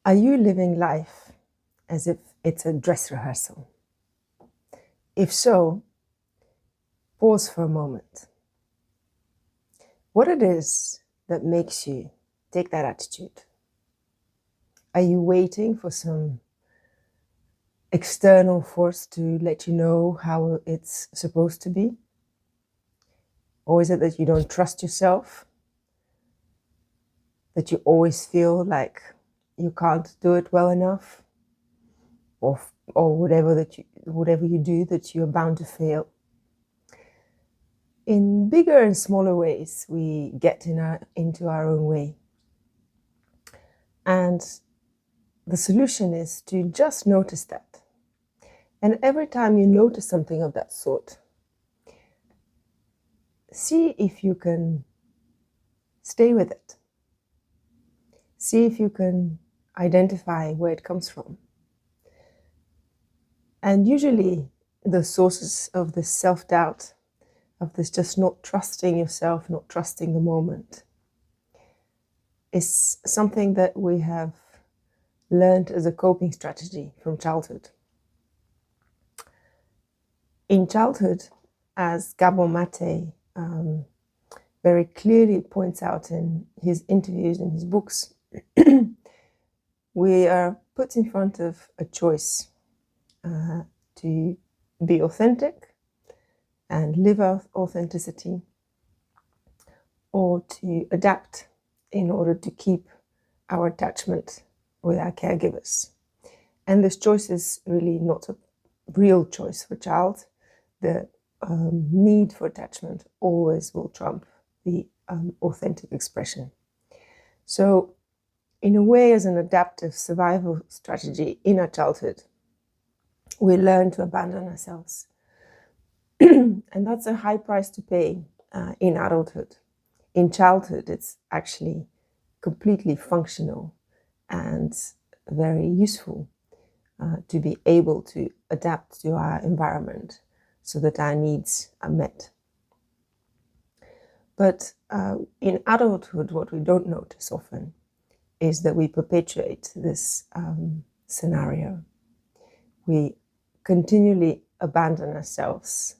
Are you living life as if it's a dress rehearsal? If so, pause for a moment. What it is that makes you take that attitude? Are you waiting for some external force to let you know how it's supposed to be? Or is it that you don't trust yourself? That you always feel like you can't do it well enough? Or whatever you do, that you're bound to fail? In bigger and smaller ways, we get into our own way. And the solution is to just notice that. And every time you notice something of that sort, see if you can stay with it. See if you can identify where it comes from. And usually the sources of this self-doubt, of this just not trusting yourself, not trusting the moment, is something that we have learned as a coping strategy from childhood. In childhood, as Gabor Mate very clearly points out in his interviews and his books, we are put in front of a choice to be authentic and live out authenticity, or to adapt in order to keep our attachment with our caregivers. And this choice is really not a real choice for a child. The need for attachment always will trump the authentic expression. So, in a way, as an adaptive survival strategy in our childhood, we learn to abandon ourselves. And that's a high price to pay in adulthood. In childhood, it's actually completely functional and very useful to be able to adapt to our environment so that our needs are met. But in adulthood, what we don't notice often is that we perpetuate this scenario. We continually abandon ourselves.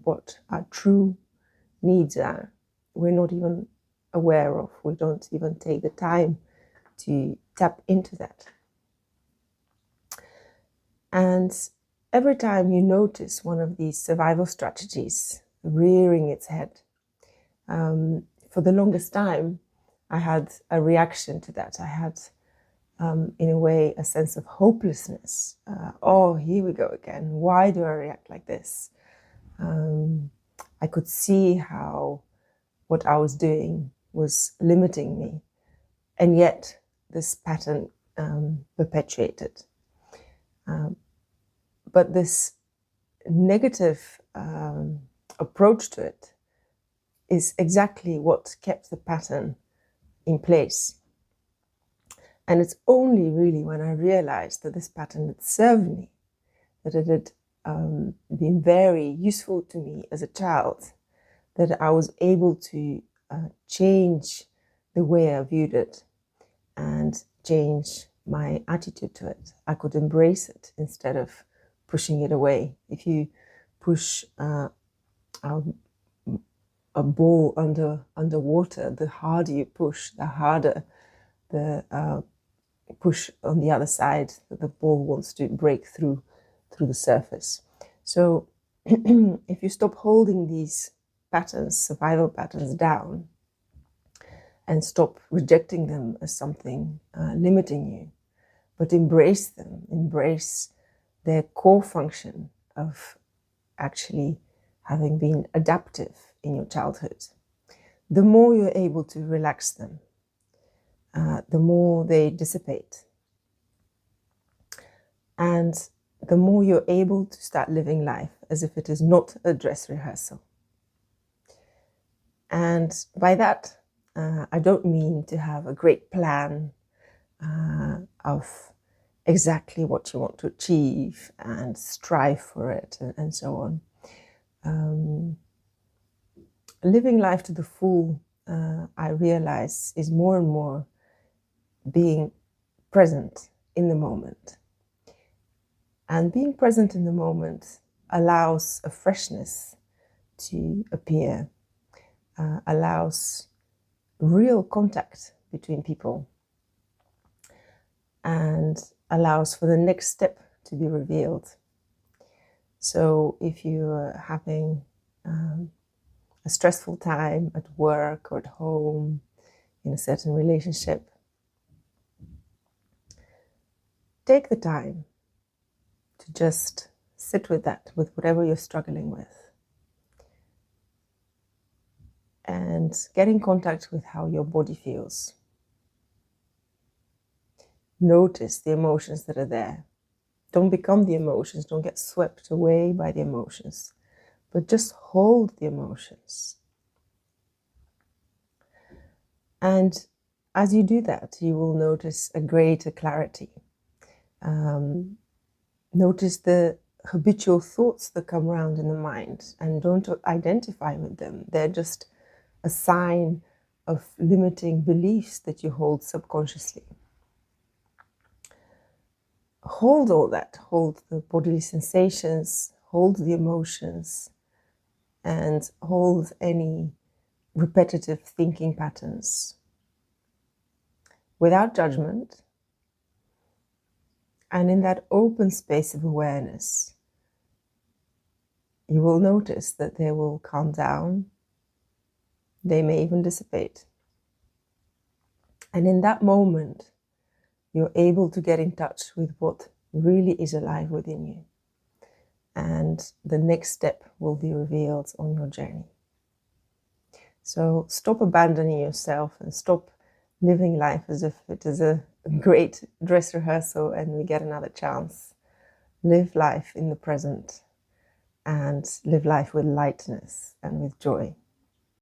What our true needs are, we're not even aware of. We don't even take the time to tap into that. And every time you notice one of these survival strategies rearing its head, for the longest time, I had a reaction to that. I had, in a way, a sense of hopelessness. Oh, here we go again. Why do I react like this? I could see how what I was doing was limiting me, and yet this pattern perpetuated. But this negative approach to it is exactly what kept the pattern in place. And it's only really when I realized that this pattern had served me, that it had been very useful to me as a child, that I was able to change the way I viewed it and change my attitude to it. I could embrace it instead of pushing it away. If you push a ball underwater, the harder you push, the harder the push on the other side that the ball wants to break through the surface. So if you stop holding these patterns, survival patterns, down, and stop rejecting them as something limiting you, but embrace them, embrace their core function of actually having been adaptive in your childhood, the more you're able to relax them, the more they dissipate. And the more you're able to start living life as if it is not a dress rehearsal. And by that, I don't mean to have a great plan of exactly what you want to achieve and strive for it and so on. Living life to the full, I realize, is more and more being present in the moment. And being present in the moment allows a freshness to appear, allows real contact between people, and allows for the next step to be revealed. So if you're having a stressful time at work or at home, in a certain relationship, take the time to just sit with that, with whatever you're struggling with, and get in contact with how your body feels. Notice the emotions that are there. Don't become the emotions, don't get swept away by the emotions, but just hold the emotions. And as you do that, you will notice a greater clarity. Notice the habitual thoughts that come around in the mind, and don't identify with them. They're just a sign of limiting beliefs that you hold subconsciously. Hold all that, hold the bodily sensations, hold the emotions, and hold any repetitive thinking patterns without judgment. And in that open space of awareness, you will notice that they will calm down. They may even dissipate. And in that moment, you're able to get in touch with what really is alive within you. And the next step will be revealed on your journey. So stop abandoning yourself and stop living life as if it is a great dress rehearsal and we get another chance. Live life in the present and live life with lightness and with joy.